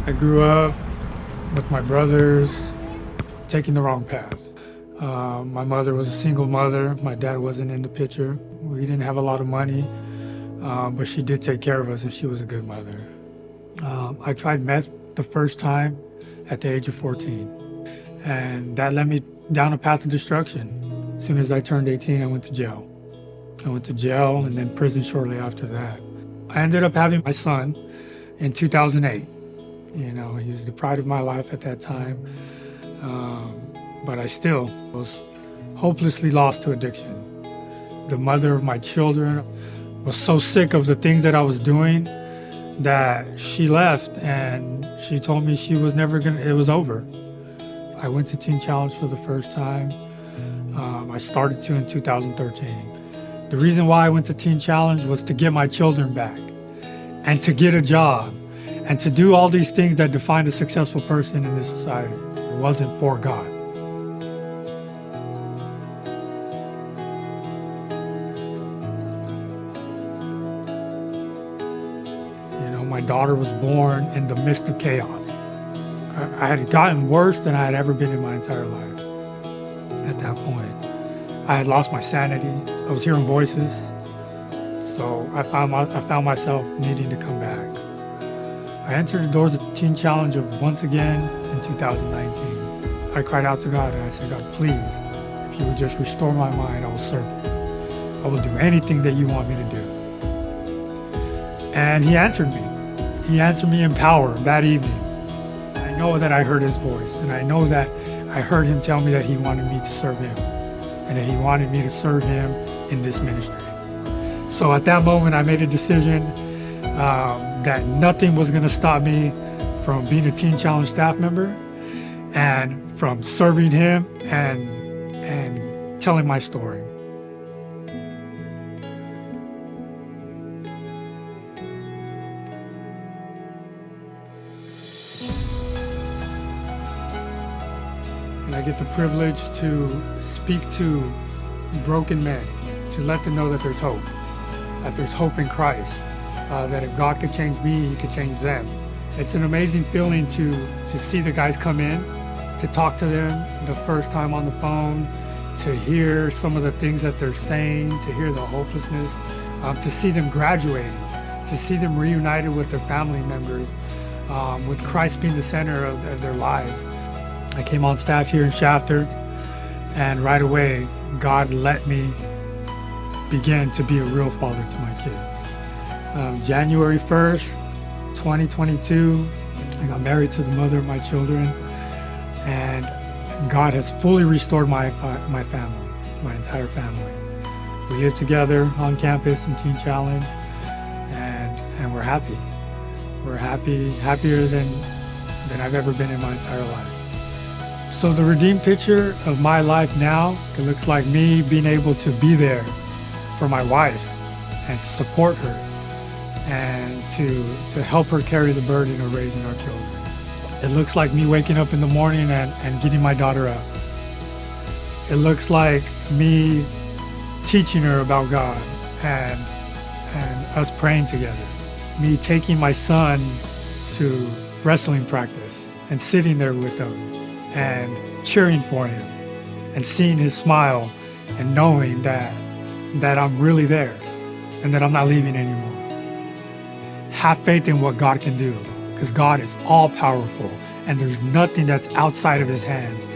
I grew up with my brothers taking the wrong path. My mother was a single mother. My dad wasn't in the picture. We didn't have a lot of money, but she did take care of us, and she was a good mother. I tried meth the first time at the age of 14, and that led me down a path of destruction. As soon as I turned 18, I went to jail. And then prison shortly after that. I ended up having my son in 2008. You know, he was the pride of my life at that time. But I still was hopelessly lost to addiction. The mother of my children was so sick of the things that I was doing that she left, and she told me she was never gonna, it was over. I went to Teen Challenge for the first time. I started to in 2013. The reason why I went to Teen Challenge was to get my children back and to get a job and to do all these things that define a successful person in this society. It wasn't for God. You know, my daughter was born in the midst of chaos. I had gotten worse than I had ever been in my entire life at that point. I had lost my sanity. I was hearing voices. So I found myself needing to come back. I entered the doors of Teen Challenge once again in 2019. I cried out to God and I said, God, please, if you would just restore my mind, I will serve you. I will do anything that you want me to do. And he answered me. He answered me in power that evening. I know that I heard his voice, and I know that I heard him tell me that he wanted me to serve him, and that he wanted me to serve him in this ministry. So at that moment, I made a decision that nothing was going to stop me from being a Teen Challenge staff member and from serving him and telling my story. And I get the privilege to speak to broken men, to let them know that there's hope in Christ, that if God could change me, he could change them. It's an amazing feeling to see the guys come in, to talk to them the first time on the phone, to hear some of the things that they're saying, to hear the hopelessness, to see them graduating, to see them reunited with their family members, with Christ being the center of their lives. I came on staff here in Shafter, and right away, God let me begin to be a real father to my kids. January 1st, 2022, I got married to the mother of my children, and God has fully restored my family, my entire family. We live together on campus in Teen Challenge, and we're happy. We're happier than I've ever been in my entire life. So the redeemed picture of my life now, it looks like me being able to be there for my wife and to support her and to help her carry the burden of raising our children. It looks like me waking up in the morning and getting my daughter up. It looks like me teaching her about God and us praying together. Me taking my son to wrestling practice and sitting there with him and cheering for him and seeing his smile and knowing that I'm really there and that I'm not leaving anymore. Have faith in what God can do, because God is all powerful and there's nothing that's outside of his hands.